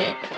started.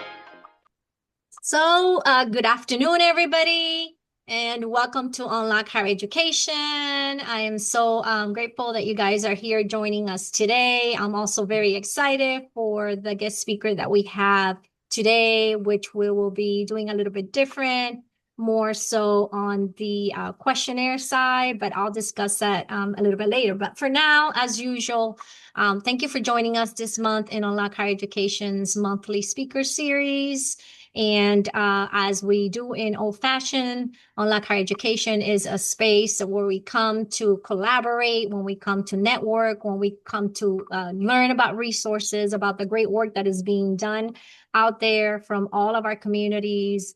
So, good afternoon, everybody, and welcome to Unlock Higher Education. I am so grateful that you guys are here joining us today. I'm also very excited for the guest speaker that we have today, which we will be doing a little bit different, more so on the questionnaire side, but I'll discuss that a little bit later. But for now, as usual, thank you for joining us this month in Unlock Higher Education's monthly speaker series. And as we do in old fashioned, Unlock Higher Education is a space where we come to collaborate, when we come to network, when we come to learn about resources, about the great work that is being done out there from all of our communities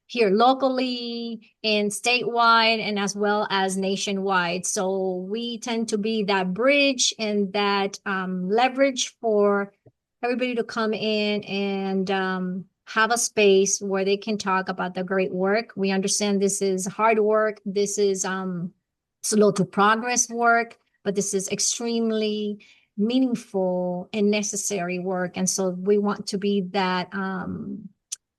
here locally and statewide, and as well as nationwide. So we tend to be that bridge and that leverage for everybody to come in and have a space where they can talk about the great work. We understand this is hard work. This is slow to progress work, but this is extremely meaningful and necessary work. And so we want to be that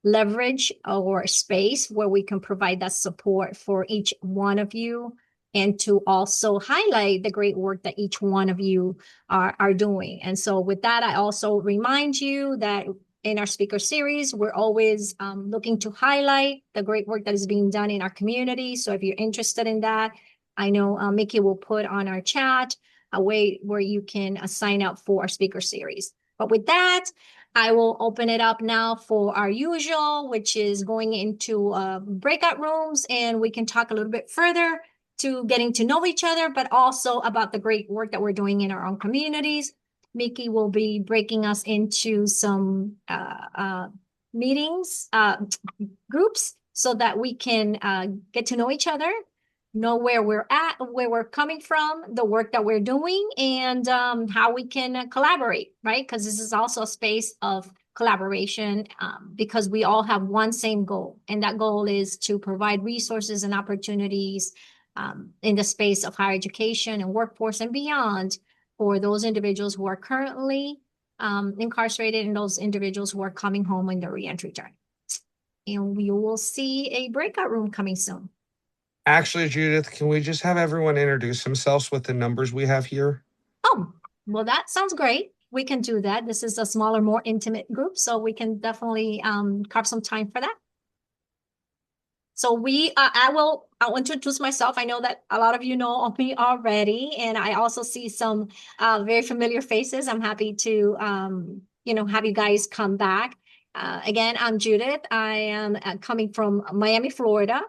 leverage or space where we can provide that support for each one of you and to also highlight the great work that each one of you are doing. And so with that, I also remind you that in our speaker series, we're always looking to highlight the great work that is being done in our community. So if you're interested in that, I know Mickey will put on our chat a way where you can sign up for our speaker series. But with that, I will open it up now for our usual, which is going into breakout rooms, and we can talk a little bit further to getting to know each other, but also about the great work that we're doing in our own communities. Mickey will be breaking us into some meetings, groups, so that we can get to know each other, know where we're at, where we're coming from, the work that we're doing, and how we can collaborate, right? Because this is also a space of collaboration because we all have one same goal, and that goal is to provide resources and opportunities in the space of higher education and workforce and beyond for those individuals who are currently incarcerated and those individuals who are coming home in the reentry journey. And we will see a breakout room coming soon. Actually, Judith, can we just have everyone introduce themselves with the numbers we have here? Oh, well, that sounds great. We can do that. This is a smaller, more intimate group, so we can definitely carve some time for that. So I'll introduce myself. I know that a lot of you know me already, and I also see some very familiar faces. I'm happy to, have you guys come back. Again, I'm Judith. I am coming from Miami, Florida,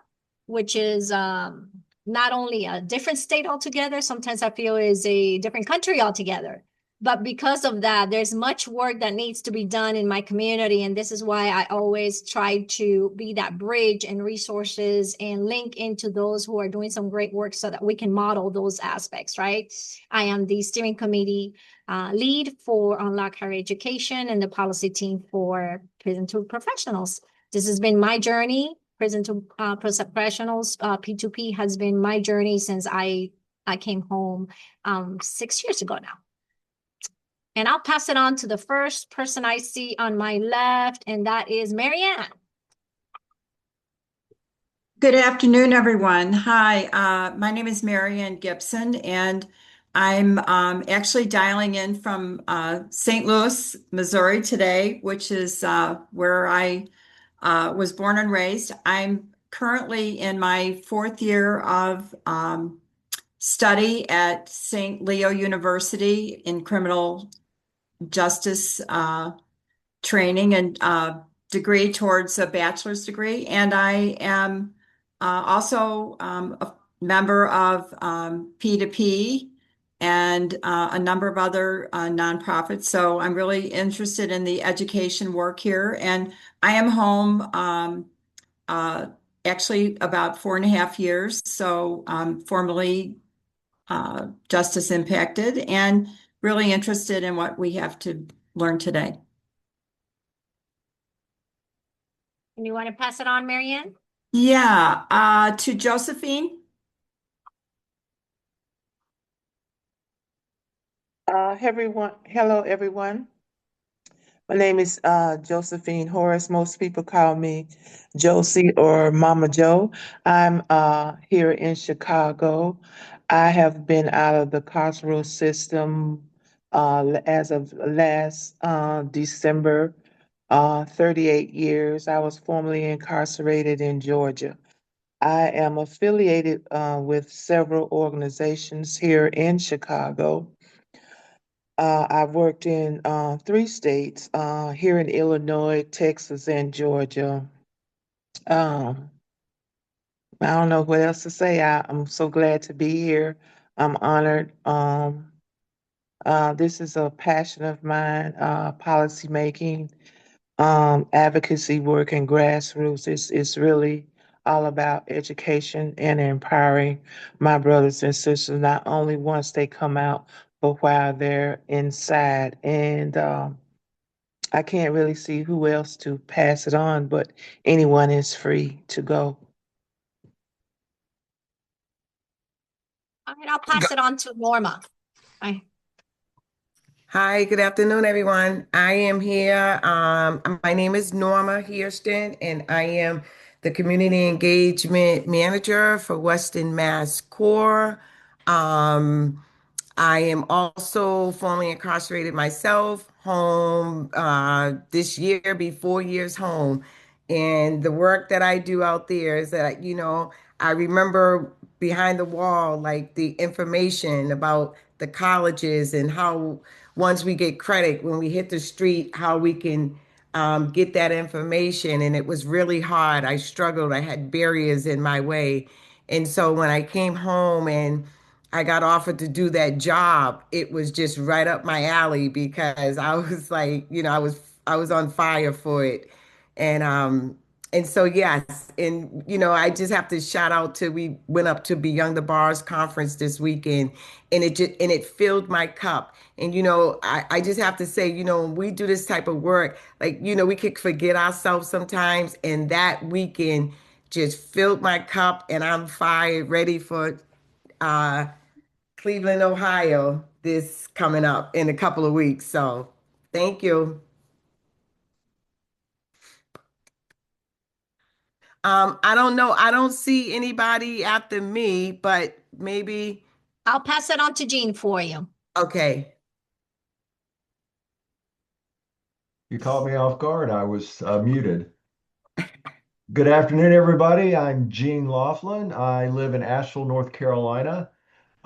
which is not only a different state altogether, sometimes I feel is a different country altogether. But because of that, there's much work that needs to be done in my community. And this is why I always try to be that bridge and resources and link into those who are doing some great work so that we can model those aspects, right? I am the steering committee lead for Unlock Higher Education and the policy team for Prison to Professionals. This has been my journey. Prison to Professionals, P2P has been my journey since I came home 6 years ago now. And I'll pass it on to the first person I see on my left, and that is Marianne. Good afternoon, everyone. Hi, my name is Marianne Gibson, and I'm actually dialing in from St. Louis, Missouri today, which is where I was born and raised. I'm currently in my fourth year of study at St. Leo University in criminal justice training and degree towards a bachelor's degree. And I am also a member of P2P and a number of other nonprofits. So I'm really interested in the education work here. And I am home actually about 4.5 years. So formally justice impacted and really interested in what we have to learn today. And you want to pass it on, Marianne? Yeah, to Josephine. Hello, everyone. My name is Josephine Horace. Most people call me Josie or Mama Joe. I'm here in Chicago. I have been out of the carceral system as of last December, 38 years. I was formerly incarcerated in Georgia. I am affiliated with several organizations here in Chicago. I've worked in three states, here in Illinois, Texas, and Georgia. Um, I don't know what else to say. I'm so glad to be here. I'm honored. This is a passion of mine, policy making, advocacy work, and grassroots. It's really all about education and empowering my brothers and sisters, not only once they come out, but while they're inside. And I can't really see who else to pass it on, but anyone is free to go. All right, I'll pass it on to Norma. Hi. Hi, good afternoon, everyone. I am here. My name is Norma Hairston, and I am the Community Engagement Manager for Western Mass Core. Um, I am also formerly incarcerated myself, home this year, be 4 years home. And the work that I do out there is that, I remember behind the wall, like the information about the colleges and how once we get credit, when we hit the street, how we can get that information. And it was really hard. I struggled. I had barriers in my way. And so when I came home and I got offered to do that job, it was just right up my alley because I was like, I was on fire for it. And so yes, and I just have to shout out to we went up to Beyond the Bars conference this weekend and it filled my cup. And I just have to say, when we do this type of work, like, we could forget ourselves sometimes, and that weekend just filled my cup and I'm fired, ready for uh Cleveland, Ohio, this coming up in a couple of weeks. So thank you. I don't know. I don't see anybody after me, but maybe. I'll pass it on to Jean for you. Okay. You caught me off guard. I was muted. Good afternoon, everybody. I'm Gene Laughlin. I live in Asheville, North Carolina.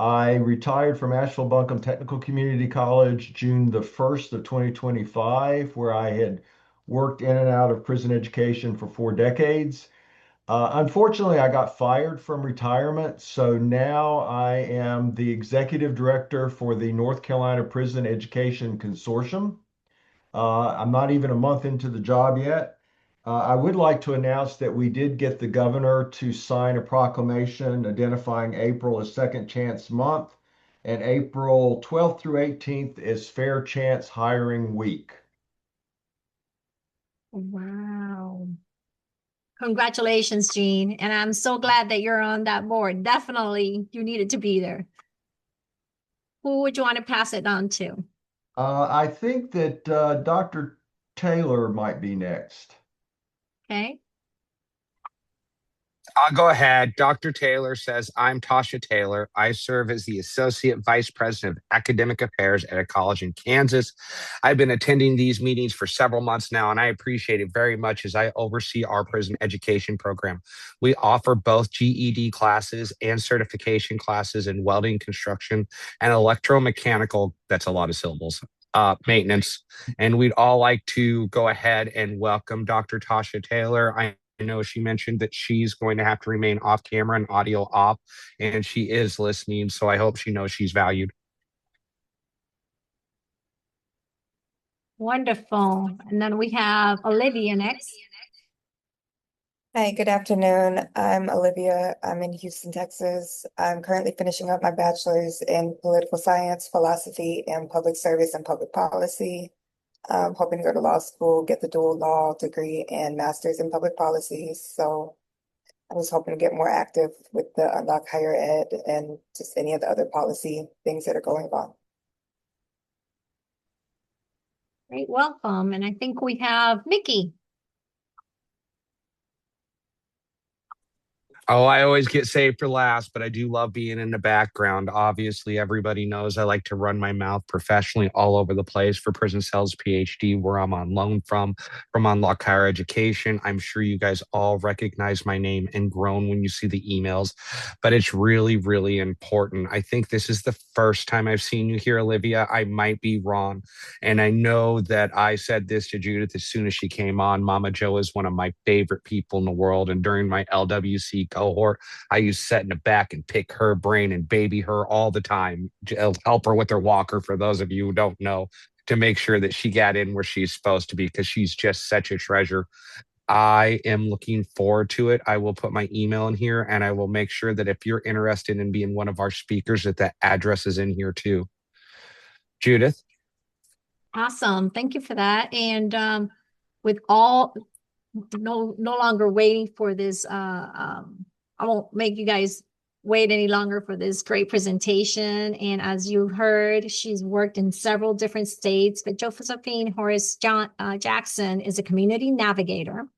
I retired from Asheville Buncombe Technical Community College June the 1st of 2025, where I had worked in and out of prison education for 4 decades. Unfortunately, I got fired from retirement, so now I am the executive director for the North Carolina Prison Education Consortium. I'm not even a month into the job yet. I would like to announce that we did get the governor to sign a proclamation identifying April as Second Chance Month, and April 12th through 18th is Fair Chance Hiring Week. Wow. Congratulations, Jean. And I'm so glad that you're on that board. Definitely, you needed to be there. Who would you want to pass it on to? I think that Dr. Taylor might be next. Okay. I'll go ahead. Dr. Taylor says, I'm Tasha Taylor. I serve as the Associate Vice President of Academic Affairs at a college in Kansas. I've been attending these meetings for several months now, and I appreciate it very much as I oversee our prison education program. We offer both GED classes and certification classes in welding, construction, and electromechanical, that's a lot of syllables, maintenance. And we'd all like to go ahead and welcome Dr. Tasha Taylor. I know she mentioned that she's going to have to remain off camera and audio off, and she is listening. So I hope she knows she's valued. Wonderful. And then we have Olivia next. Hi, good afternoon. I'm Olivia. I'm in Houston, Texas. I'm currently finishing up my bachelor's in political science, philosophy, and public service and public policy. I'm hoping to go to law school, get the dual law degree and master's in public policy. So I was hoping to get more active with the Unlock Higher Ed and just any of the other policy things that are going on. Great, welcome. And I think we have Mickey. Oh, I always get saved for last, but I do love being in the background. Obviously, everybody knows I like to run my mouth professionally all over the place for Prison Cells PhD, where I'm on loan from Unlock Higher Education. I'm sure you guys all recognize my name and groan when you see the emails, but it's really, really important. I think this is the first time I've seen you here, Olivia. I might be wrong. And I know that I said this to Judith as soon as she came on. Mama Joe is one of my favorite people in the world. And during my LWC cohort, I used to sit in the back and pick her brain and baby her all the time, help her with her walker, for those of you who don't know, to make sure that she got in where she's supposed to be, because she's just such a treasure. I am looking forward to it. I will put my email in here, and I will make sure that if you're interested in being one of our speakers, that address is in here too. Judith? Awesome. Thank you for that. And with all no longer waiting for this, I won't make you guys wait any longer for this great presentation. And as you heard, she's worked in several different states, but Josephine Horace-Jackson is a community navigator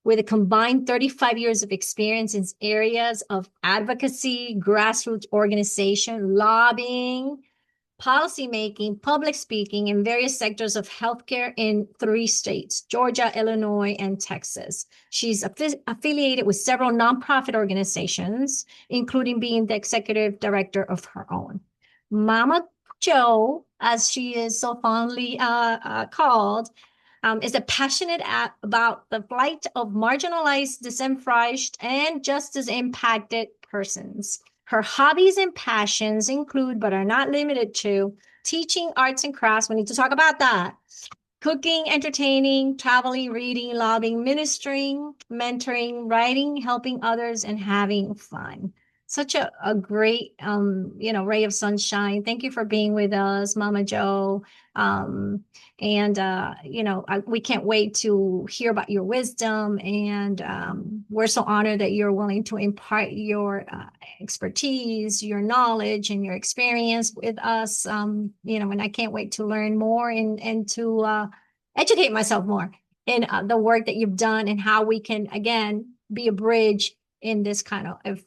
with a combined 35 years of experience in areas of advocacy, grassroots organization, lobbying, policymaking, public speaking in various sectors of healthcare in 3 states, Georgia, Illinois, and Texas. She's affiliated with several nonprofit organizations, including being the executive director of her own. Mama Joe, as she is so fondly called, is a passionate about the plight of marginalized, disenfranchised, and justice impacted persons. Her hobbies and passions include, but are not limited to, teaching arts and crafts. We need to talk about that. Cooking, entertaining, traveling, reading, lobbying, ministering, mentoring, writing, helping others, and having fun. Such a great, ray of sunshine. Thank you for being with us, Mama Joe. We can't wait to hear about your wisdom. And we're so honored that you're willing to impart your expertise, your knowledge, and your experience with us. And I can't wait to learn more and to educate myself more in the work that you've done and how we can, again, be a bridge in this kind of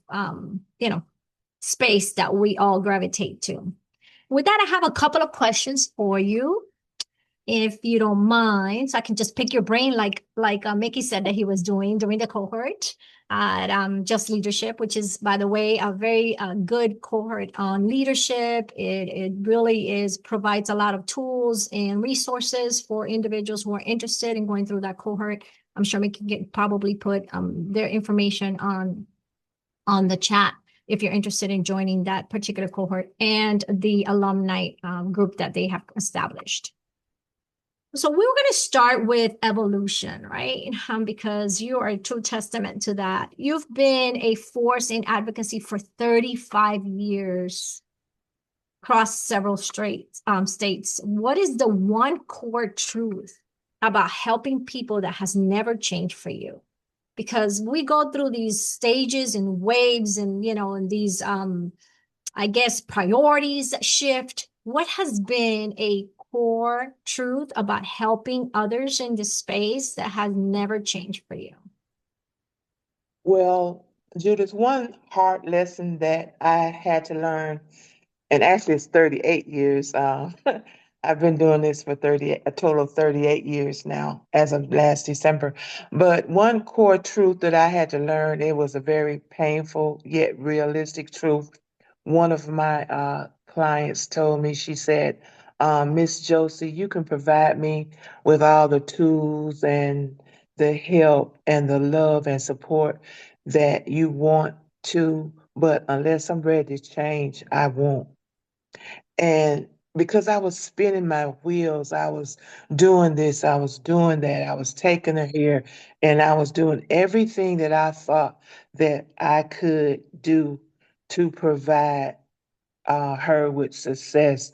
space that we all gravitate to. With that, I have a couple of questions for you, if you don't mind. So I can just pick your brain like Mickey said that he was doing during the cohort at Just Leadership, which is, by the way, a very good cohort on leadership. It really provides a lot of tools and resources for individuals who are interested in going through that cohort. I'm sure Mickey can probably put their information on the chat if you're interested in joining that particular cohort and the alumni group that they have established. So we were going to start with evolution, right? Because you are a true testament to that. You've been a force in advocacy for 35 years across several states. What is the one core truth about helping people that has never changed for you? Because we go through these stages and waves and, and these, priorities that shift. What has been a core truth about helping others in this space that has never changed for you? Well, Judith, one hard lesson that I had to learn, and actually it's 38 years. I've been doing this for a total of 38 years now, as of last December. But one core truth that I had to learn, it was a very painful yet realistic truth. One of my clients told me, she said, Miss Josie, you can provide me with all the tools and the help and the love and support that you want to, but unless I'm ready to change, I won't. And because I was spinning my wheels, I was doing this, I was doing that, I was taking her here, and I was doing everything that I thought that I could do to provide her with success.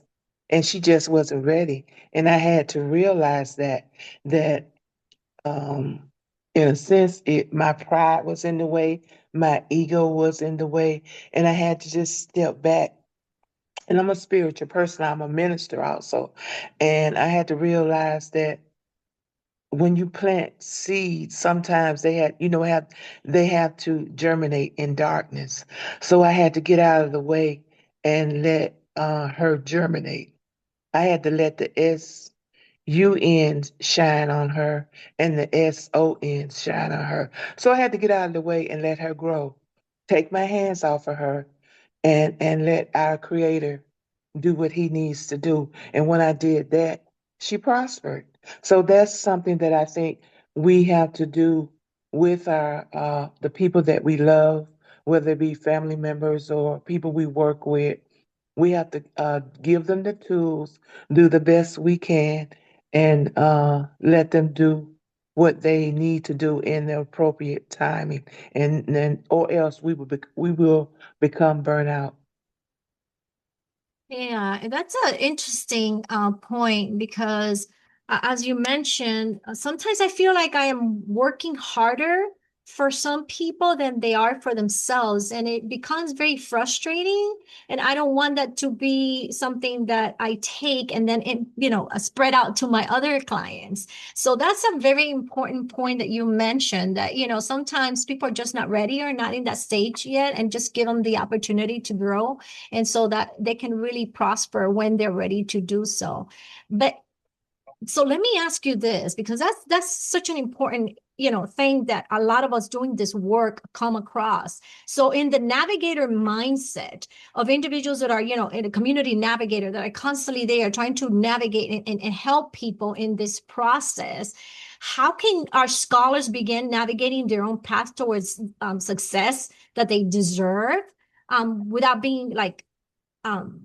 And she just wasn't ready. And I had to realize that um, in a sense, my pride was in the way, my ego was in the way, and I had to just step back And I'm a spiritual person. I'm a minister also. And I had to realize that when you plant seeds, sometimes they have to germinate in darkness. So I had to get out of the way and let her germinate. I had to let the SUN shine on her and the SON shine on her. So I had to get out of the way and let her grow. Take my hands off of her and let our creator do what he needs to do. And when I did that, she prospered. So that's something that I think we have to do with our the people that we love, whether it be family members or people we work with. We have to give them the tools, do the best we can, and let them do what they need to do in the appropriate timing, and then or else we will become burnout. Yeah, and that's an interesting point because, as you mentioned, sometimes I feel like I am working harder for some people than they are for themselves, and it becomes very frustrating. And I don't want that to be something that I take and then spread out to my other clients. So that's a very important point that you mentioned that, sometimes people are just not ready or not in that stage yet, and just give them the opportunity to grow and so that they can really prosper when they're ready to do so. But so let me ask you this, because that's such an important thing that a lot of us doing this work come across. So in the navigator mindset of individuals that are in a community navigator that are constantly there trying to navigate and help people in this process, how can our scholars begin navigating their own path towards success that they deserve, without being like um,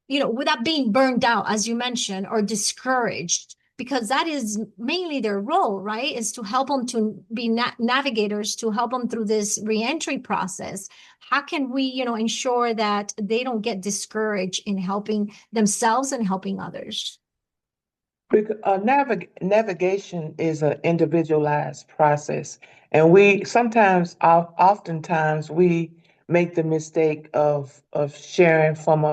without being burned out, as you mentioned, or discouraged, because that is mainly their role, right? Is to help them to be navigators, to help them through this reentry process. How can we, ensure that they don't get discouraged in helping themselves and helping others? Navigation is an individualized process, and we sometimes, oftentimes, we make the mistake of sharing from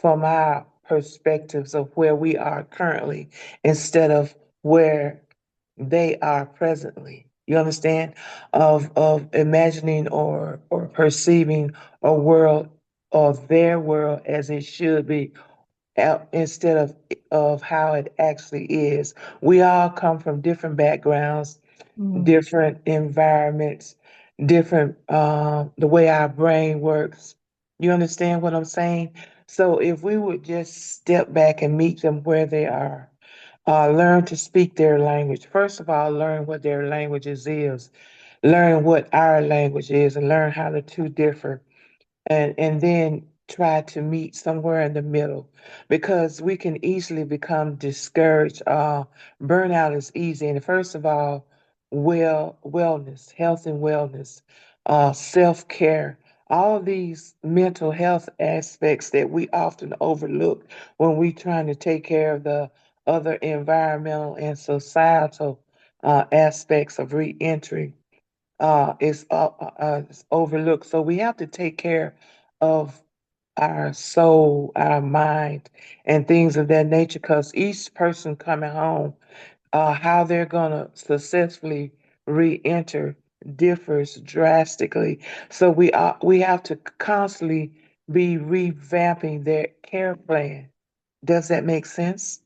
our perspectives of where we are currently instead of where they are presently. You understand? Of imagining or perceiving a world or their world as it should be instead of how it actually is. We all come from different backgrounds, Mm. different environments, different the way our brain works. You understand what I'm saying? So if we would just step back and meet them where they are, learn to speak their language. First of all, learn what their languages is, learn what our language is, and learn how the two differ, and then try to meet somewhere in the middle, because we can easily become discouraged. Burnout is easy, and first of all, wellness, health and wellness, self-care, all of these mental health aspects that we often overlook when we trying to take care of the other environmental and societal aspects of reentry is overlooked. So we have to take care of our soul, our mind, and things of that nature, because each person coming home, how they're going to successfully re-enter differs drastically. So we have to constantly be revamping their care plan. Does that make sense?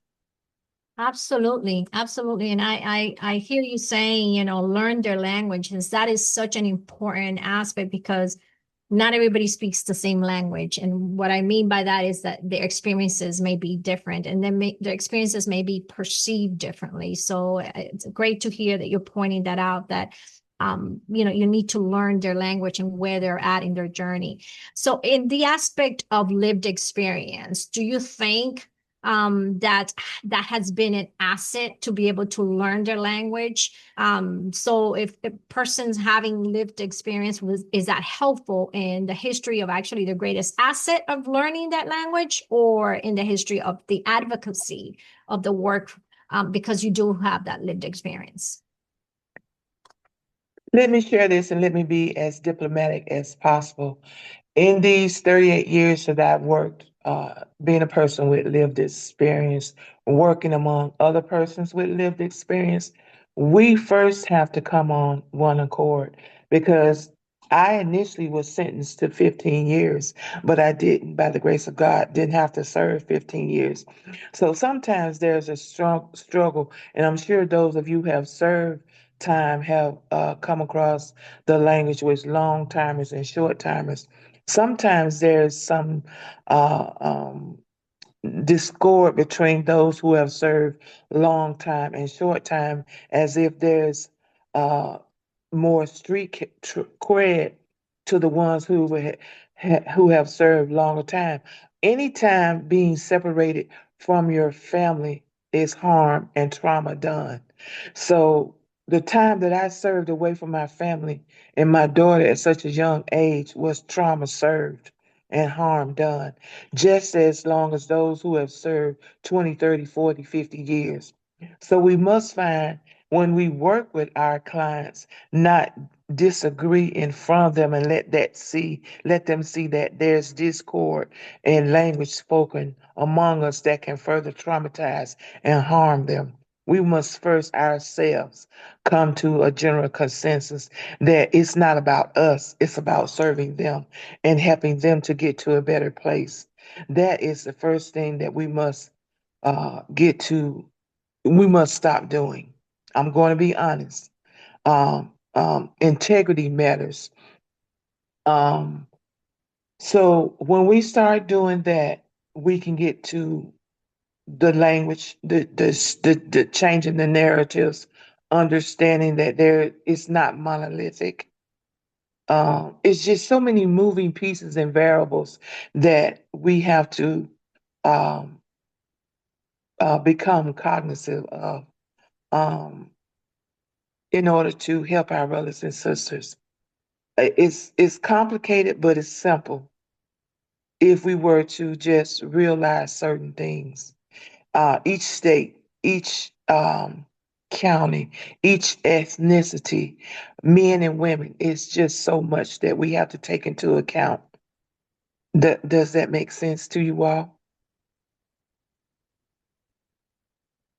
Absolutely, absolutely. And I hear you saying, learn their languages. That is such an important aspect because not everybody speaks the same language. And what I mean by that is that their experiences may be different and then their experiences may be perceived differently. So it's great to hear that you're pointing that out, that you need to learn their language and where they're at in their journey. So in the aspect of lived experience, do you think that has been an asset to be able to learn their language? So if a person's having lived experience, is that helpful in the history of actually the greatest asset of learning that language, or in the history of the advocacy of the work, because you do have that lived experience? Let me share this and let me be as diplomatic as possible. In these 38 years that I've worked being a person with lived experience, working among other persons with lived experience, we first have to come on one accord because I initially was sentenced to 15 years, but I didn't, by the grace of God, didn't have to serve 15 years. So sometimes there's a strong struggle, and I'm sure those of you who have served time have come across the language with long timers and short timers. Sometimes there's some uh, um, discord between those who have served long time and short time, as if there's uh, more cred to the ones who have served longer time. Anytime being separated from your family is harm and trauma done. So the time that I served away from my family and my daughter at such a young age was trauma served and harm done, just as long as those who have served 20, 30, 40, 50 years. So we must find when we work with our clients, not disagree in front of them and let them see that there's discord and language spoken among us that can further traumatize and harm them. We must first ourselves come to a general consensus that it's not about us, it's about serving them and helping them to get to a better place. That is the first thing that we must get to, we must stop doing. I'm going to be honest. Integrity matters. Um, so when we start doing that, we can get to the language, the changing the narratives, understanding that there is not monolithic. It's just so many moving pieces and variables that we have to um, become cognizant of um, in order to help our brothers and sisters. It's complicated, but it's simple if we were to just realize certain things. Each state, each county, each ethnicity, men and women, it's just so much that we have to take into account. Does that make sense to you all?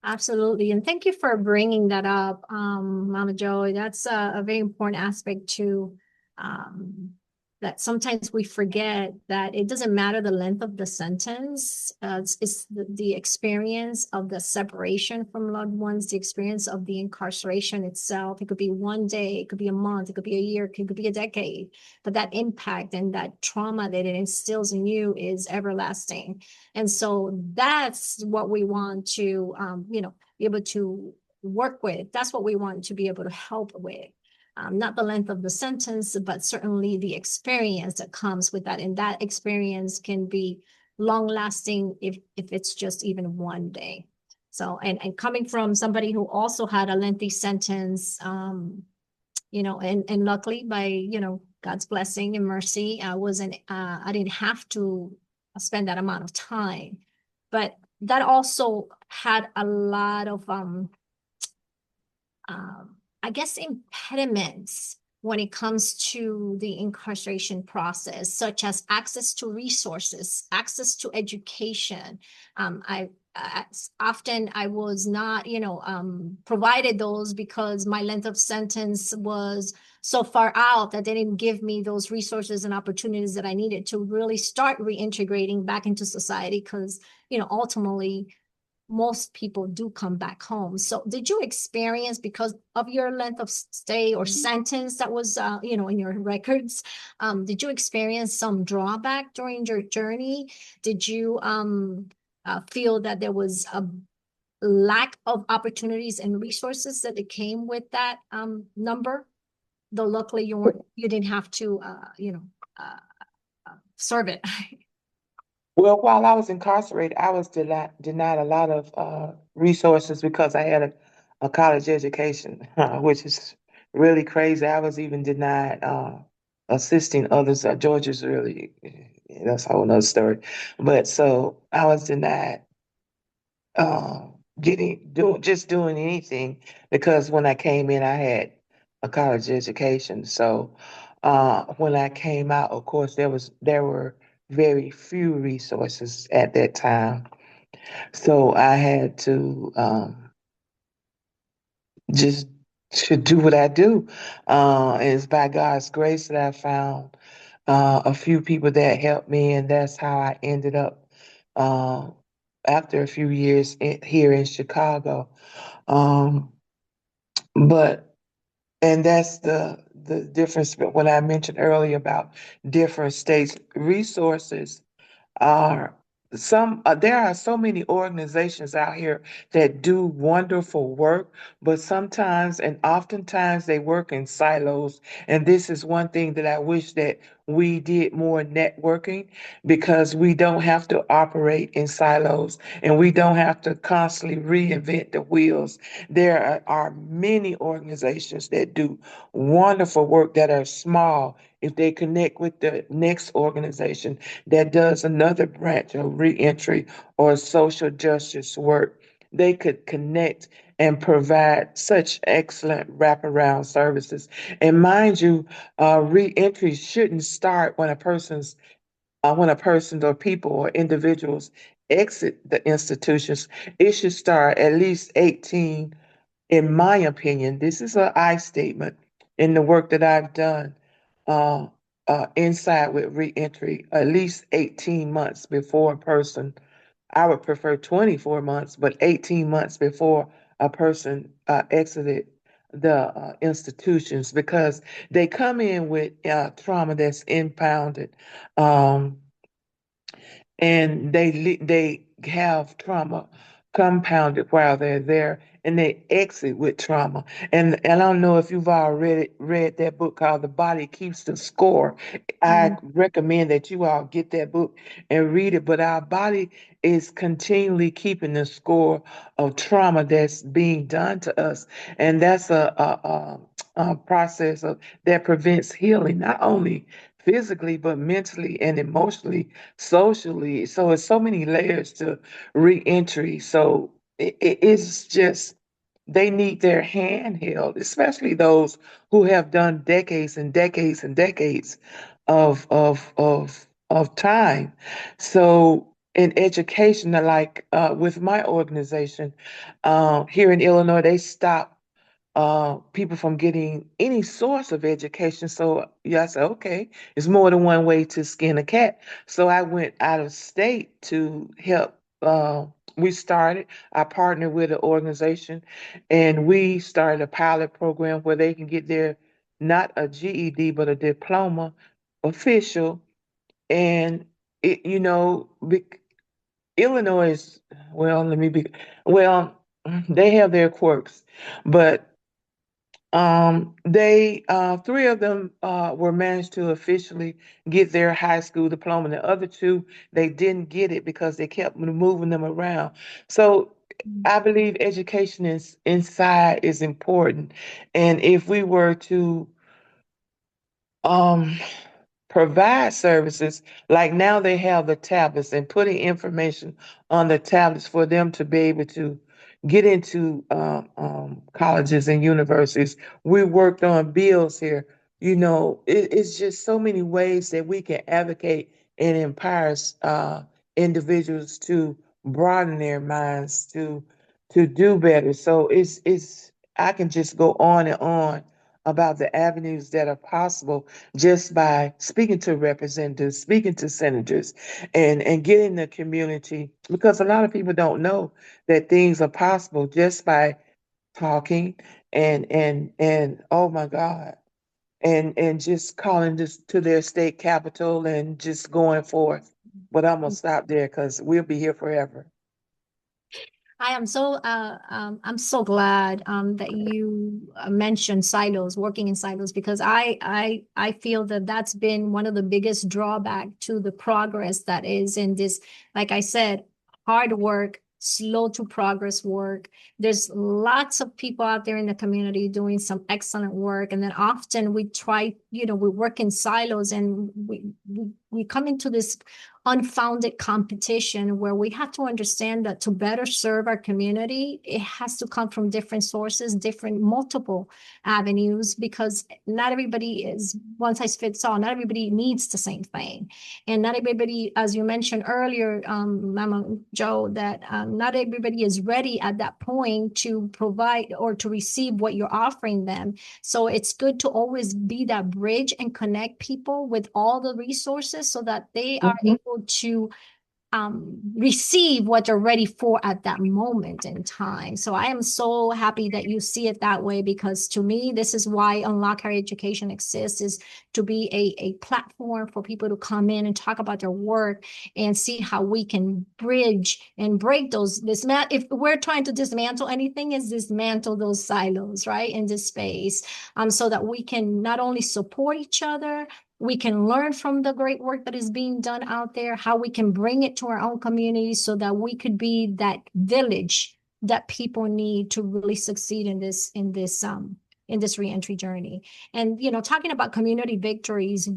Absolutely. And thank you for bringing that up, Mama Joy. That's a very important aspect too. Um, that sometimes we forget that it doesn't matter the length of the sentence. It's the experience of the separation from loved ones, the experience of the incarceration itself. It could be one day, it could be a month, it could be a year, it could be a decade. But that impact and that trauma that it instills in you is everlasting. And so that's what we want to, be able to work with. That's what we want to be able to help with. Not the length of the sentence, but certainly the experience that comes with that. And that experience can be long lasting if it's just even one day. So, and coming from somebody who also had a lengthy sentence, and luckily by, God's blessing and mercy, I didn't have to spend that amount of time. But that also had a lot of I guess, impediments when it comes to the incarceration process, such as access to resources, access to education. Often I was not, provided those because my length of sentence was so far out that they didn't give me those resources and opportunities that I needed to really start reintegrating back into society. Because, ultimately, most people do come back home. So did you experience, because of your length of stay or sentence that was, in your records, did you experience some drawback during your journey? Did you feel that there was a lack of opportunities and resources that it came with that number? Though luckily you didn't have to, serve it. Well, while I was incarcerated, I was denied a lot of resources because I had a college education, which is really crazy. I was even denied assisting others. Georgia's really, that's a whole nother story. But so I was denied uh, doing anything because when I came in, I had a college education. So when I came out, of course, there were very few resources at that time. So I had to just to do what I do. And it's by God's grace that I found a few people that helped me, and that's how I ended up uh, after a few years here in Chicago. Um, but and that's the difference when I mentioned earlier about different states' resources are there are so many organizations out here that do wonderful work, but sometimes and oftentimes they work in silos. And this is one thing that I wish that we did more networking, because we don't have to operate in silos and we don't have to constantly reinvent the wheels. There are many organizations that do wonderful work that are small. If they connect with the next organization that does another branch of reentry or social justice work, they could connect and provide such excellent wraparound services. And mind you, reentry shouldn't start when a person or people or individuals exit the institutions. It should start at least 18, in my opinion. This is an I statement in the work that I've done uh, inside with reentry, at least 18 months before a person. I would prefer 24 months, but 18 months before a person exited the institutions, because they come in with trauma that's impounded. Um, and they have trauma compounded while they're there, and they exit with trauma. And I don't know if you've already read that book called The Body Keeps the Score. I recommend that you all get that book and read it. But our body is continually keeping the score of trauma that's being done to us, and that's a process that prevents healing, not only physically but mentally and emotionally, socially. So it's so many layers to reentry. So it's just they need their hand held, especially those who have done decades and decades and decades of time. So in education, like with my organization here in Illinois, they stopped people from getting any source of education. So yeah, I said, okay, it's more than one way to skin a cat. So I went out of state to help. We started, I partnered with an organization, and we started a pilot program where they can get their, not a GED, but a diploma official. And Illinois is, well, let me be, well, they have their quirks, but they three of them were managed to officially get their high school diploma. The other two, they didn't get it because they kept moving them around. So I believe education is inside is important. And if we were to um provide services. Like now they have the tablets, and putting information on the tablets for them to be able to get into colleges and universities. We worked on bills here. It's just so many ways that we can advocate and empower individuals to broaden their minds to do better. So it's I can just go on and on about the avenues that are possible just by speaking to representatives, speaking to senators, and getting the community, because a lot of people don't know that things are possible just by talking and oh my God, and just calling this to their state capital and just going forth. But I'm gonna stop there because we'll be here forever. I'm so glad that you mentioned silos, working in silos, because I feel that that's been one of the biggest drawback to the progress that is in this, like I said, hard work, slow to progress work. There's lots of people out there in the community doing some excellent work, and then often we try, we work in silos, and we come into this unfounded competition, where we have to understand that to better serve our community, it has to come from different sources, different multiple avenues, because not everybody is one size fits all. Not everybody needs the same thing. And not everybody, as you mentioned earlier, Mama Joe, that not everybody is ready at that point to provide or to receive what you're offering them. So it's good to always be that bridge and connect people with all the resources so that they are able to receive what they're ready for at that moment in time. So I am so happy that you see it that way, because to me, this is why Unlock Higher Education exists, is to be a platform for people to come in and talk about their work and see how we can bridge and break those, if we're trying to dismantle anything, is dismantle those silos, right, in this space, so that we can not only support each other, we can learn from the great work that is being done out there, how we can bring it to our own communities so that we could be that village that people need to really succeed in this reentry journey. And, talking about community victories,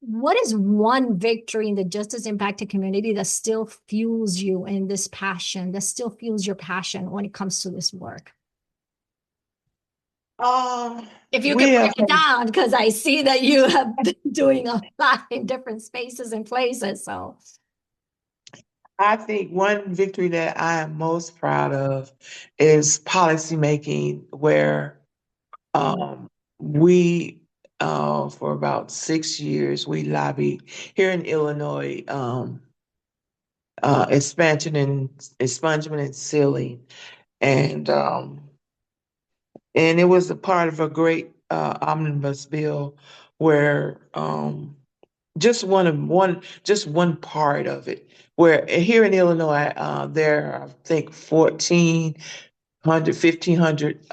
what is one victory in the justice impacted community that still fuels you in this passion, that still fuels your passion when it comes to this work? If you could break it down, because I see that you have been doing a lot in different spaces and places. So I think one victory that I am most proud of is policymaking, where we, for about 6 years, we lobbied here in Illinois, expansion and expungement and sealing. And it was a part of a great omnibus bill where just one part of it. Where here in Illinois, there are, I think, 1,500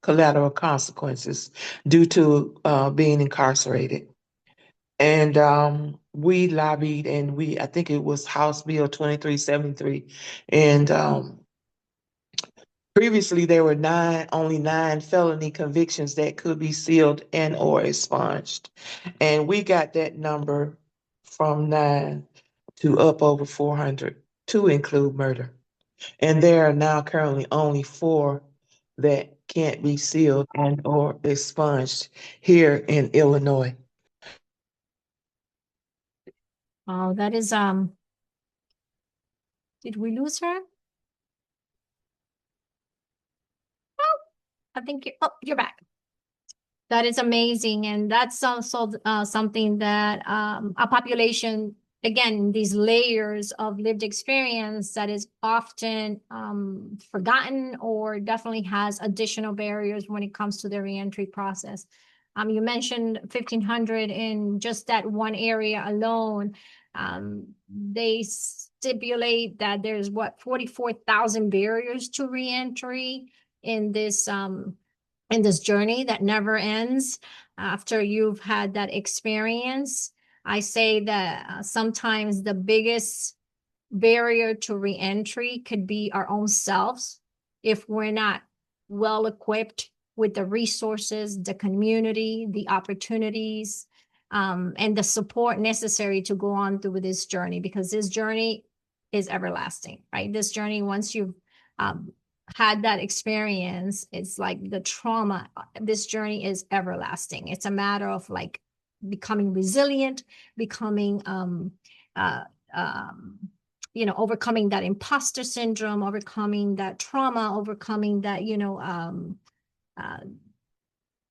collateral consequences due to being incarcerated. And we lobbied, and I think it was House Bill 2373, and previously, there were only 9 felony convictions that could be sealed and or expunged. And we got that number from 9 to up over 400, to include murder. And there are now currently only 4 that can't be sealed and or expunged here in Illinois. oh, that is did we lose her? I think you're back. That is amazing. And that's also something that a population, again, these layers of lived experience that is often forgotten, or definitely has additional barriers when it comes to the reentry process. You mentioned 1,500 in just that one area alone. They stipulate that there's 44,000 barriers to reentry in this journey that never ends after you've had that experience. I say that sometimes the biggest barrier to reentry could be our own selves, if we're not well equipped with the resources, the community, the opportunities, and the support necessary to go on through this journey, because this journey is everlasting, right? This journey, once you've had that experience, it's like the trauma. This journey is everlasting. It's a matter of like becoming resilient, becoming overcoming that imposter syndrome, overcoming that trauma, overcoming that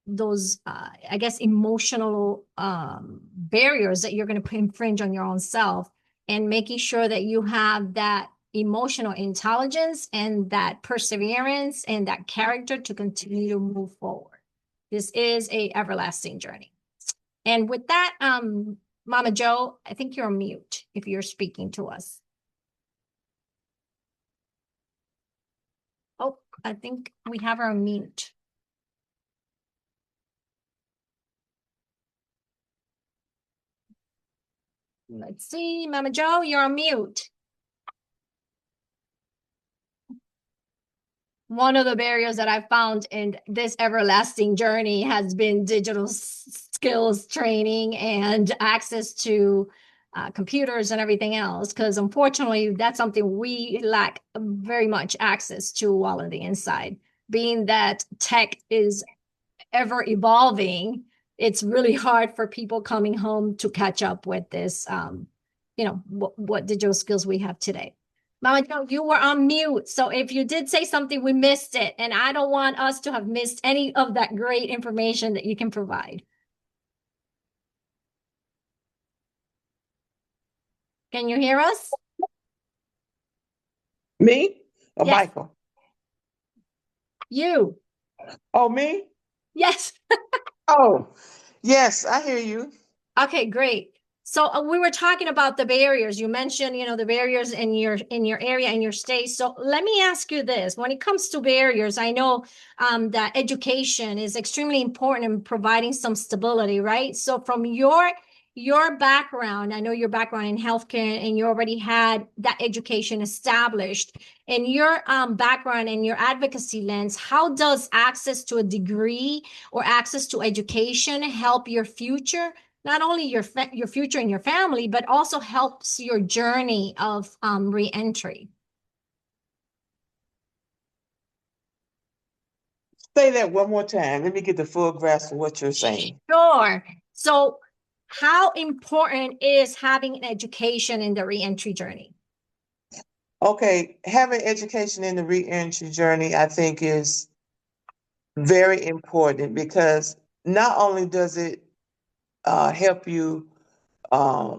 those I guess emotional barriers that you're going to infringe on your own self, and making sure that you have that emotional intelligence and that perseverance and that character to continue to move forward. This is a everlasting journey. And with that, Mama Joe, I think you're on mute if you're speaking to us. Oh, I think we have her on mute. Let's see, Mama Joe, you're on mute. One of the barriers that I found in this everlasting journey has been digital skills training and access to computers and everything else, because unfortunately, that's something we lack very much access to while on the inside. Being that tech is ever evolving, it's really hard for people coming home to catch up with this, what digital skills we have today. Mama Jo, you were on mute. So if you did say something, we missed it. And I don't want us to have missed any of that great information that you can provide. Can you hear us? Me or Yes. Michael? You. Oh, me? Yes. Oh, yes, I hear you. Okay, great. So we were talking about the barriers. You mentioned, the barriers in your area, in your state. So let me ask you this: when it comes to barriers, I know that education is extremely important in providing some stability, right? So from your background, I know your background in healthcare, and you already had that education established. In your background and your advocacy lens, how does access to a degree or access to education help your future? Not only your future and your family, but also helps your journey of reentry. Say that one more time. Let me get the full grasp of what you're saying. Sure. So how important is having an education in the reentry journey? Okay, having education in the reentry journey, I think, is very important because not only does it help you uh,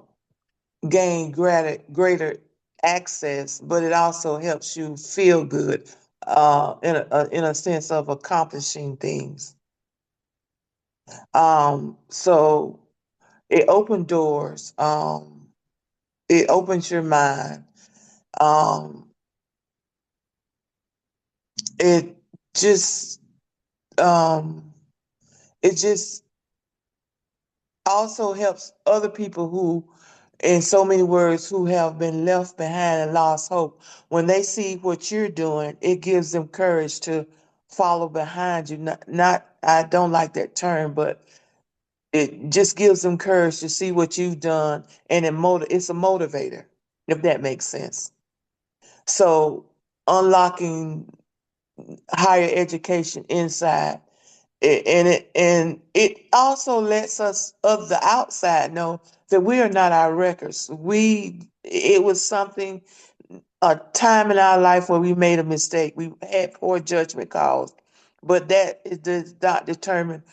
gain greater access, but it also helps you feel good in a sense of accomplishing things. So it opens doors. It opens your mind. Um, it just um, it just also helps other people who, in so many words, who have been left behind and lost hope. When they see what you're doing, it gives them courage to follow behind you. Not I don't like that term, but it just gives them courage to see what you've done, and it's a motivator, if that makes sense. So unlocking higher education inside, and it also lets us of the outside know that we are not our records. It was something, a time in our life where we made a mistake. We had poor judgment calls, but does not determine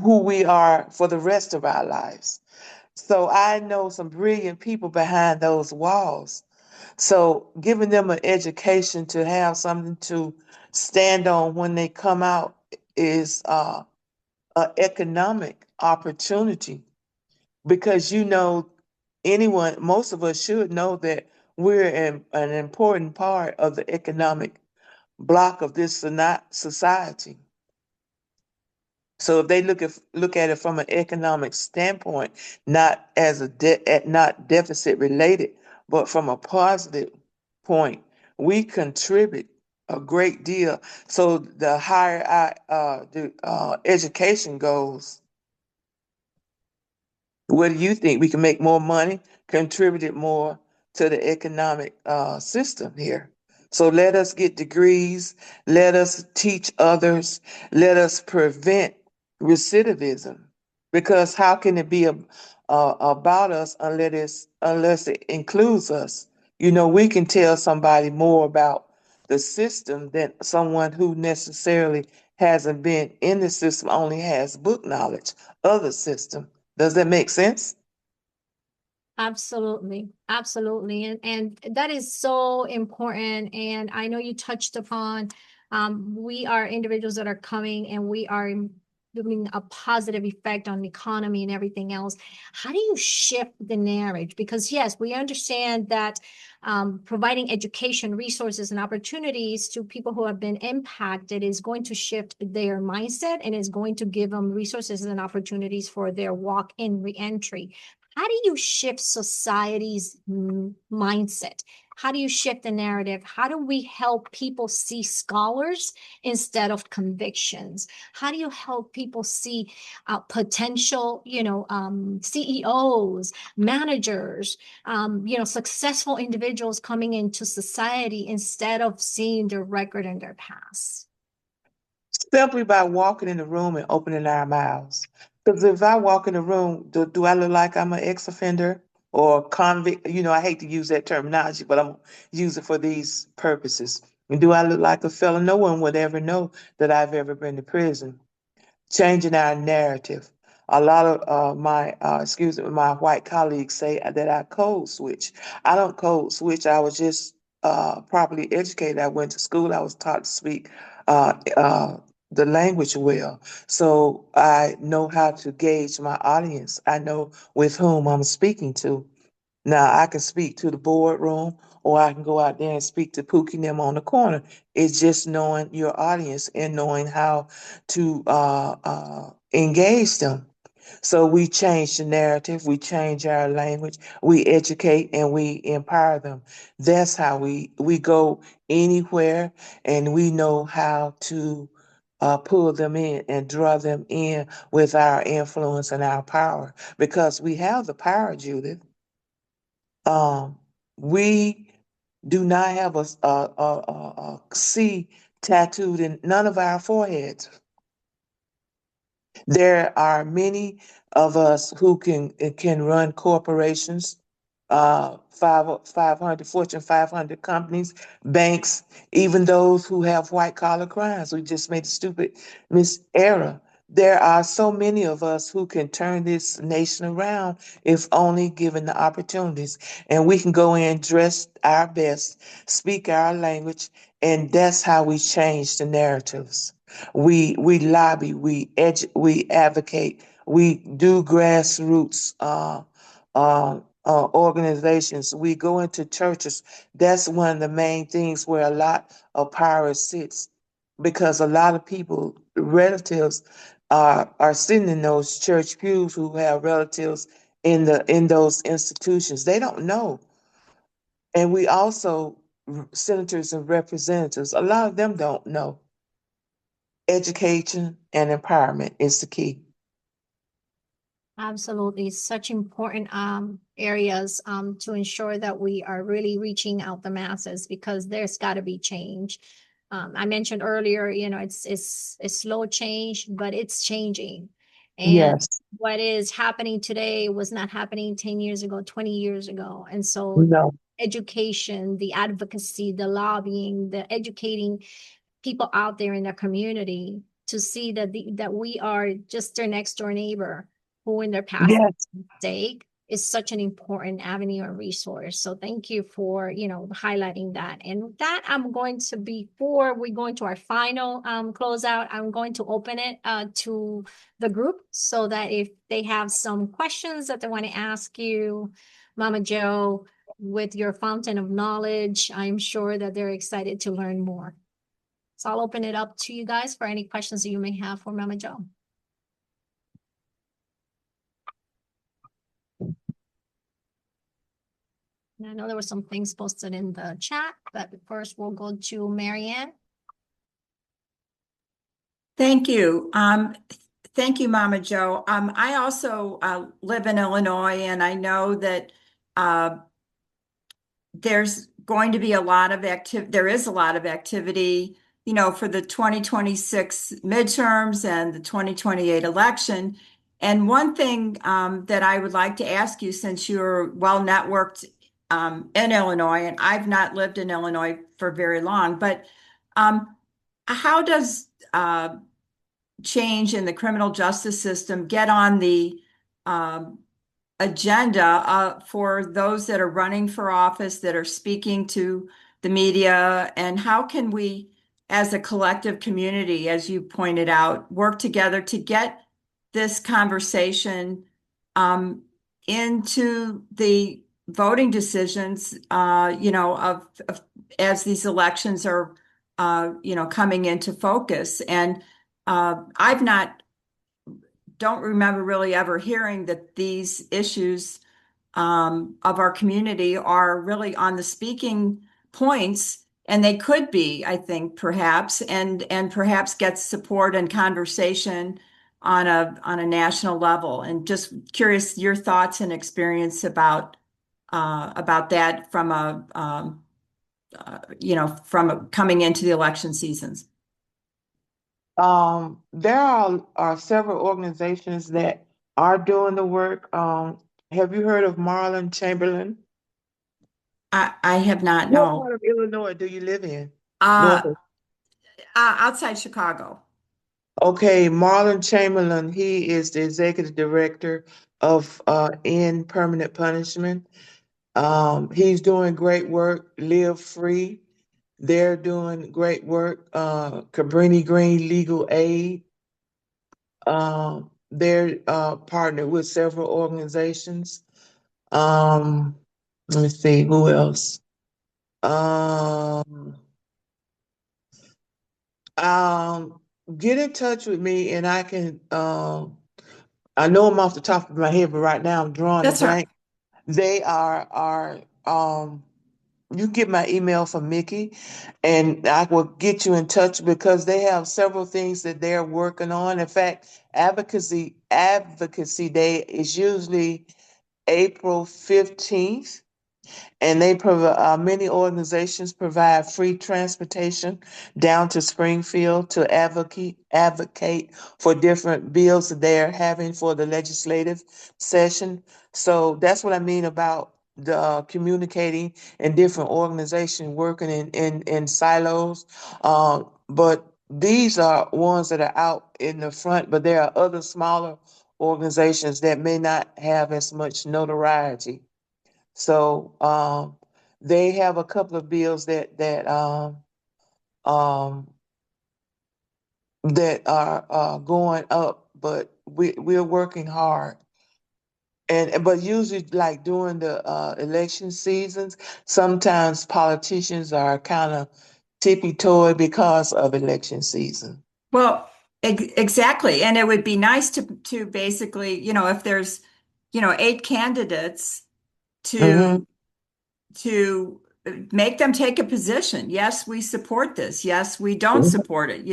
who we are for the rest of our lives. So I know some brilliant people behind those walls. So giving them an education to have something to stand on when they come out is an economic opportunity, because most of us should know that we're an important part of the economic block of this society. So if they look at it from an economic standpoint, not as not deficit related, but from a positive point, we contribute a great deal. So the higher the education goes, what do you think? We can make more money, contribute more to the economic system here. So let us get degrees, let us teach others, let us prevent recidivism. Because how can it be about us unless it includes us? We can tell somebody more about the system than someone who necessarily hasn't been in the system, only has book knowledge of the system. Does that make sense? Absolutely. Absolutely. And that is so important. And I know you touched upon, we are individuals that are coming and we are doing a positive effect on the economy and everything else. How do you shift the narrative? Because yes, we understand that providing education, resources, and opportunities to people who have been impacted is going to shift their mindset and is going to give them resources and opportunities for their walk in reentry. How do you shift society's mindset? How do you shift the narrative? How do we help people see scholars instead of convictions? How do you help people see potential, CEOs, managers, successful individuals coming into society instead of seeing their record and their past? Simply by walking in the room and opening our mouths. Because if I walk in the room, do I look like I'm an ex-offender or convict? I hate to use that terminology, but I'm gonna use it for these purposes. And do I look like a felon? No one would ever know that I've ever been to prison. Changing our narrative. A lot of my white colleagues say that I code switch. I don't code switch. I was just properly educated. I went to school. I was taught to speak uh, uh, the language well. So I know how to gauge my audience. I know with whom I'm speaking to. Now I can speak to the boardroom or I can go out there and speak to Pookie and them on the corner. It's just knowing your audience and knowing how to engage them. So we change the narrative, we change our language, we educate and we empower them. That's how we go anywhere and we know how to pull them in and draw them in with our influence and our power because we have the power, Judith. We do not have a C tattooed in none of our foreheads. There are many of us who can run corporations, 500 Fortune 500 companies, banks, even those who have white collar crimes. We just made a stupid error. There are so many of us who can turn this nation around if only given the opportunities. And we can go in dressed our best, speak our language, and that's how we change the narratives. We lobby, we advocate, we do grassroots organizations. We go into churches. That's one of the main things where a lot of power sits, because a lot of people, relatives, are sitting in those church pews who have relatives in those institutions. They don't know. And we also senators and representatives. A lot of them don't know. Education and empowerment is the key. Absolutely. Such important areas to ensure that we are really reaching out the masses because there's got to be change. I mentioned earlier, it's slow change, but it's changing. And Yes. what is happening today was not happening 10 years ago, 20 years ago. And so No. education, the advocacy, the lobbying, the educating people out there in their community to see that we are just their next door neighbor who in their past Yes. mistake is such an important avenue and resource. So thank you for, highlighting that. And with that, I'm going to, before we go into our final closeout, I'm going to open it to the group so that if they have some questions that they want to ask you, Mama Joe, with your fountain of knowledge, I'm sure that they're excited to learn more. So I'll open it up to you guys for any questions that you may have for Mama Joe. And I know there were some things posted in the chat, but first we'll go to Marianne. Thank you. Thank you, Mama Joe. I also live in Illinois, and I know that there's going to be a lot of activity. There is a lot of activity, for the 2026 midterms and the 2028 election. And one thing that I would like to ask you, since you're well networked in Illinois, and I've not lived in Illinois for very long, but how does change in the criminal justice system get on the agenda for those that are running for office, that are speaking to the media, and how can we, as a collective community, as you pointed out, work together to get this conversation into the voting decisions, of as these elections are, coming into focus. And don't remember really ever hearing that these issues of our community are really on the speaking points, and they could be, I think, perhaps, and perhaps get support and conversation on a national level. And just curious your thoughts and experience about that from from coming into the election seasons. There are several organizations that are doing the work. Have you heard of Marlon Chamberlain? I have not, What no. part of Illinois do you live in? Uh, North of. outside Chicago. Okay, Marlon Chamberlain, he is the executive director of End Permanent Punishment. He's doing great work. Live Free, they're doing great work. Cabrini Green Legal Aid, they're partnered with several organizations. Um, Let me see who else. Um, um, get in touch with me and I can. I know them off the top of my head, but right now I'm drawing a That's right. blank. They are. You get my email from Mickey, and I will get you in touch because they have several things that they're working on. In fact, Advocacy Day is usually April 15th. And they provide many organizations provide free transportation down to Springfield to advocate for different bills that they're having for the legislative session. So that's what I mean about the communicating in different organizations working in silos. But these are ones that are out in the front, but there are other smaller organizations that may not have as much notoriety. So they have a couple of bills um, that are going up, but we're working hard. And but usually, like during the election seasons, sometimes politicians are kind of tippy-toey because of election season. Well, exactly. And it would be nice to basically, if there's, eight candidates Hmm. to to make them take a position. Yes, we support this. Yes, we don't support it,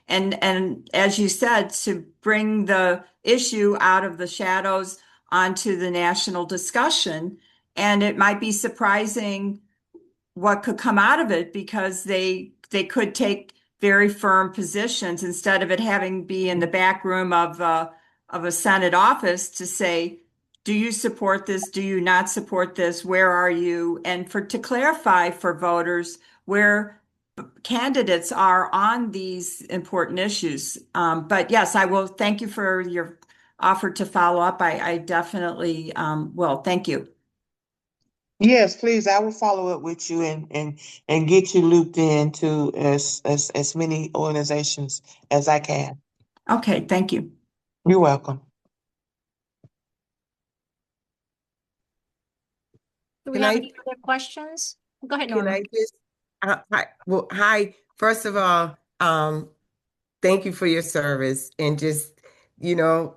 and as you said, to bring the issue out of the shadows onto the national discussion. And it might be surprising what could come out of it because they could take very firm positions instead of it having be in the back room of a Senate office to say, do you support this? Do you not support this? Where are you? And for to clarify for voters where candidates are on these important issues. But yes, I will thank you for your offer to follow up. I definitely will. Thank you. Yes, please. I will follow up with you and get you looped into as many organizations as I can. Okay, thank you. You're welcome. Do we Can have I any other questions? Go ahead, can Norma. I just hi, well, hi. First of all, thank you for your service and just, you know,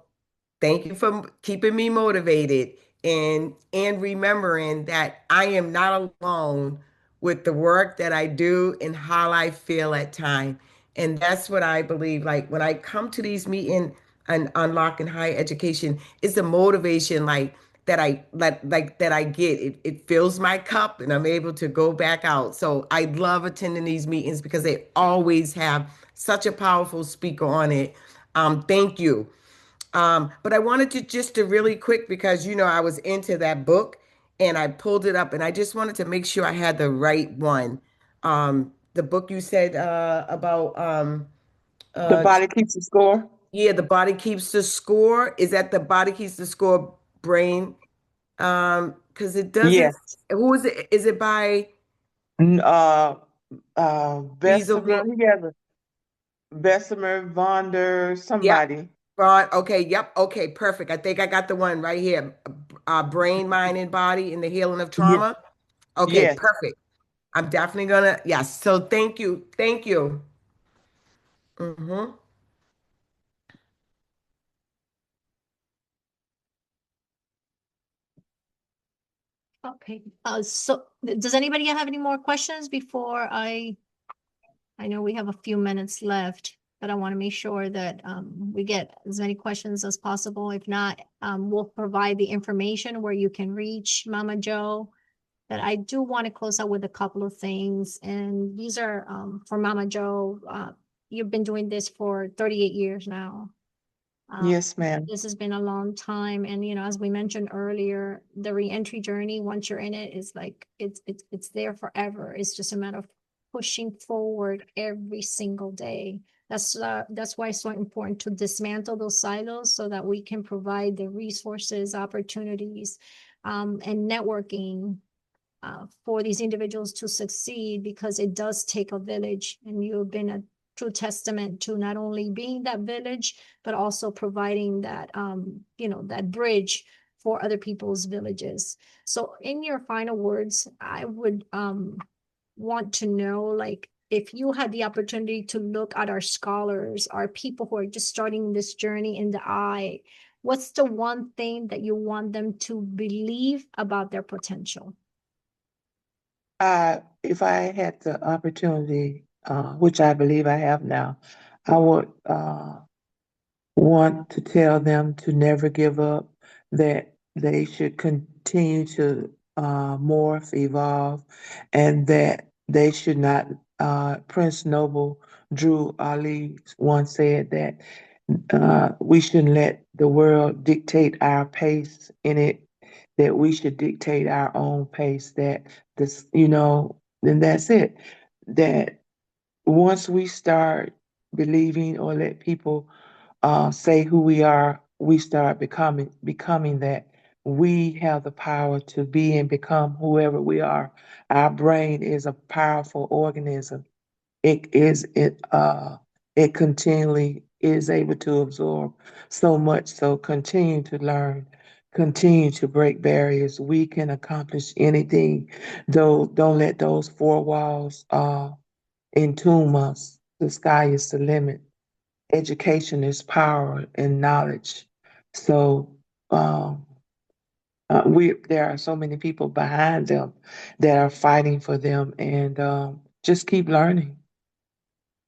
thank you for keeping me motivated and remembering that I am not alone with the work that I do and how I feel at time. And that's what I believe. Like when I come to these meetings and unlocking higher education, it's a motivation that I get. It fills my cup and I'm able to go back out. So I love attending these meetings because they always have such a powerful speaker on it. Thank you. But I wanted to just to really quick because I was into that book and I pulled it up and I just wanted to make sure I had the right one. The book you said about The body keeps the score. yeah, the body keeps the score. Is that the body keeps the score brain? Because it doesn't. Yes. Who is it? Is it by N- Beasley? Bessemer. He has a Bessemer, Vonder, Yep. somebody. Ron. Okay. Yep. Okay. Perfect. I think I got the one right here. Brain, mind, and body in the healing of Yes. trauma. Okay. Yes. Perfect. I'm definitely gonna. Yes. So thank you. Thank you. Hmm. Okay. So does anybody have any more questions before I know we have a few minutes left, but I want to make sure that we get as many questions as possible. If not, we'll provide the information where you can reach Mama Joe. But I do want to close out with a couple of things. And these are for Mama Joe. You've been doing this for 38 years now. Yes, ma'am. This has been a long time. And, as we mentioned earlier, the reentry journey, once you're in it, is like, it's there forever. It's just a matter of pushing forward every single day. That's why it's so important to dismantle those silos so that we can provide the resources, opportunities, and networking for these individuals to succeed, because it does take a village, and you've been a true testament to not only being that village, but also providing that, that bridge for other people's villages. So in your final words, I would want to know, like, if you had the opportunity to look at our scholars, our people who are just starting this journey in the eye, what's the one thing that you want them to believe about their potential? If I had the opportunity, which I believe I have now, I would want to tell them to never give up, that they should continue to morph, evolve, and that they should not. Prince Noble Drew Ali once said that we shouldn't let the world dictate our pace in it, that we should dictate our own pace, that this, then that's it. That once we start believing or let people say who we are, we start becoming that. We have the power to be and become whoever we are. Our brain is a powerful organism. It continually is able to absorb so much. So continue to learn, continue to break barriers. We can accomplish anything. Though don't let those four walls entomb us. The sky is the limit. Education is power and knowledge. So we there are so many people behind them that are fighting for them, and just keep learning.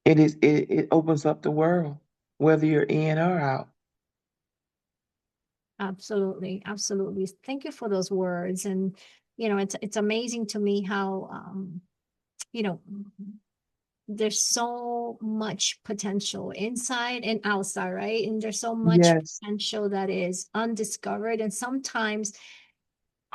It opens up the world, whether you're in or out. Absolutely, absolutely. Thank you for those words. And it's amazing to me how you know there's so much potential inside and outside, right? And there's so much Yes. potential that is undiscovered. And sometimes,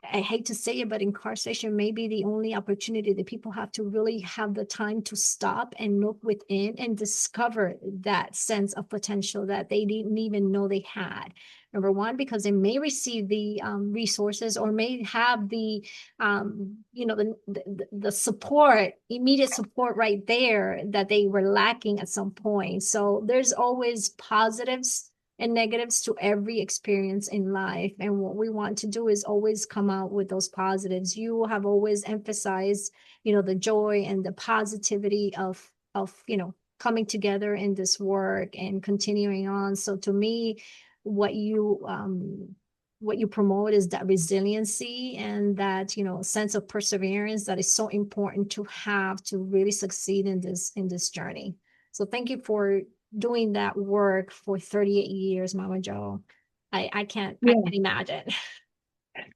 I hate to say it, but incarceration may be the only opportunity that people have to really have the time to stop and look within and discover that sense of potential that they didn't even know they had. Number one, because they may receive the resources, or may have the, the support, immediate support right there that they were lacking at some point. So there's always positives and negatives to every experience in life. And what we want to do is always come out with those positives. You have always emphasized, the joy and the positivity of, coming together in this work and continuing on. So to me, what you promote is that resiliency and that, sense of perseverance that is so important to have to really succeed in this journey. So thank you for doing that work for 38 years, Mama Joe. I can't imagine.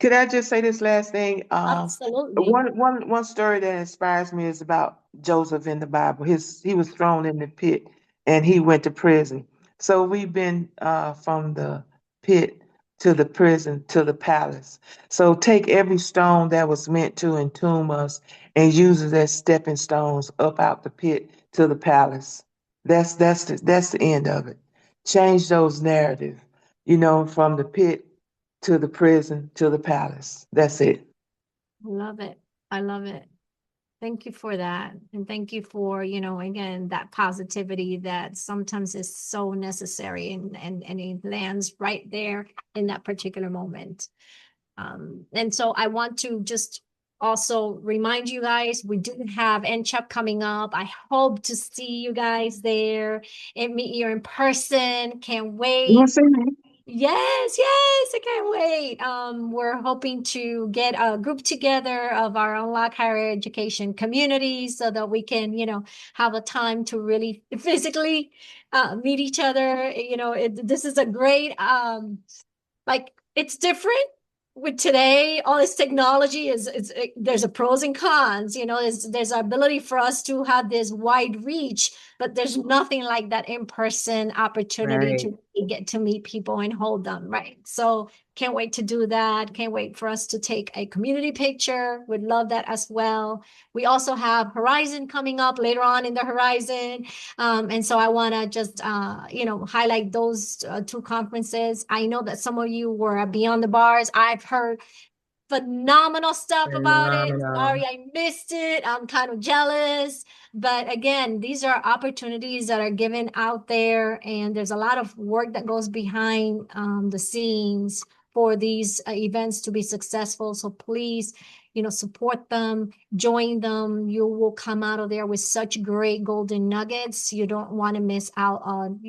Could I just say this last thing? Absolutely. One story that inspires me is about Joseph in the Bible. He was thrown in the pit and he went to prison. So we've been from the pit to the prison to the palace. So take every stone that was meant to entomb us and use it as stepping stones up out the pit to the palace. That's the end of it. Change those narratives, from the pit to the prison, to the palace. That's it. I love it. I love it. Thank you for that. And thank you for, again, that positivity that sometimes is so necessary, and it lands right there in that particular moment. And so I want to just also remind you guys, we do have NCHEP coming up. I hope to see you guys there and meet you in person. Can't You want wait. to say me? Yes, yes, I can't wait. We're hoping to get a group together of our Unlock Higher Education community so that we can, have a time to really physically meet each other. This is a great like it's different with today. All this technology there's a pros and cons. There's ability for us to have this wide reach, but there's nothing like that in-person opportunity Right. to get to meet people and hold them, right? So can't wait to do that. Can't wait for us to take a community picture. Would love that as well. We also have Horizon coming up later on in the horizon. And so I want to just, highlight those two conferences. I know that some of you were at Beyond the Bars. I've heard phenomenal stuff about it. Phenomenal. Sorry, I missed it. I'm kind of jealous. But again, these are opportunities that are given out there, and there's a lot of work that goes behind the scenes for these events to be successful. So please, support them, join them. You will come out of there with such great golden nuggets. You don't want to miss out on,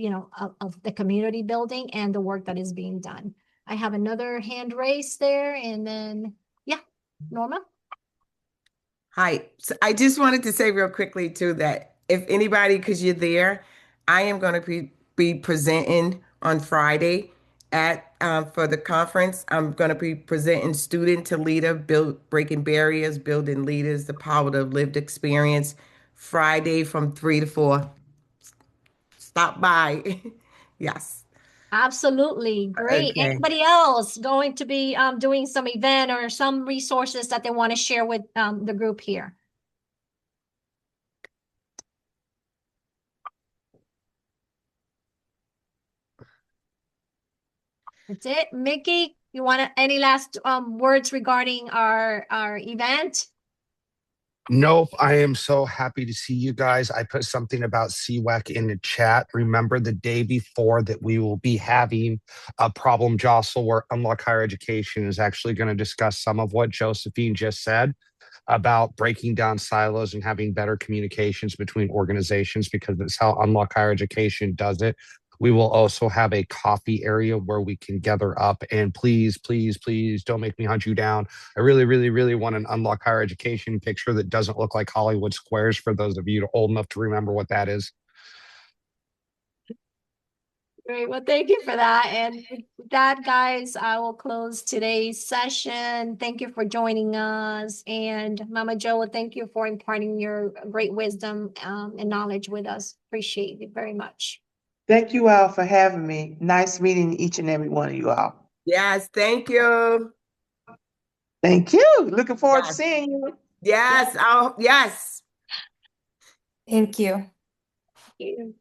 of the community building and the work that is being done. I have another hand raised there, and then, yeah, Norma. Hi. So I just wanted to say real quickly too that if anybody, because you're there, I am going to be presenting on Friday at for the conference. I'm going to be presenting student to leader, breaking barriers, building leaders, the power of lived experience. Friday from 3 to 4. Stop by. Yes. Absolutely. Great. Okay. Anybody else going to be doing some event or some resources that they want to share with the group here? That's it. Mickey, you want any last words regarding our event? Nope. I am so happy to see you guys. I put something about CWEC in the chat. Remember the day before that we will be having a problem jostle where Unlock Higher Education is actually going to discuss some of what Josephine just said about breaking down silos and having better communications between organizations, because it's how Unlock Higher Education does it. We will also have a coffee area where we can gather up. And please, please, please don't make me hunt you down. I really, really, really want an Unlock Higher Education picture that doesn't look like Hollywood Squares, for those of you old enough to remember what that is. Great. Well, thank you for that. And with that, guys, I will close today's session. Thank you for joining us. And Mama Joa, thank you for imparting your great wisdom and knowledge with us. Appreciate it very much. Thank you all for having me. Nice meeting each and every one of you all. Yes. Thank you. Thank you. Looking forward to Yes. seeing you. Yes. Oh, yes. Thank you. Thank you.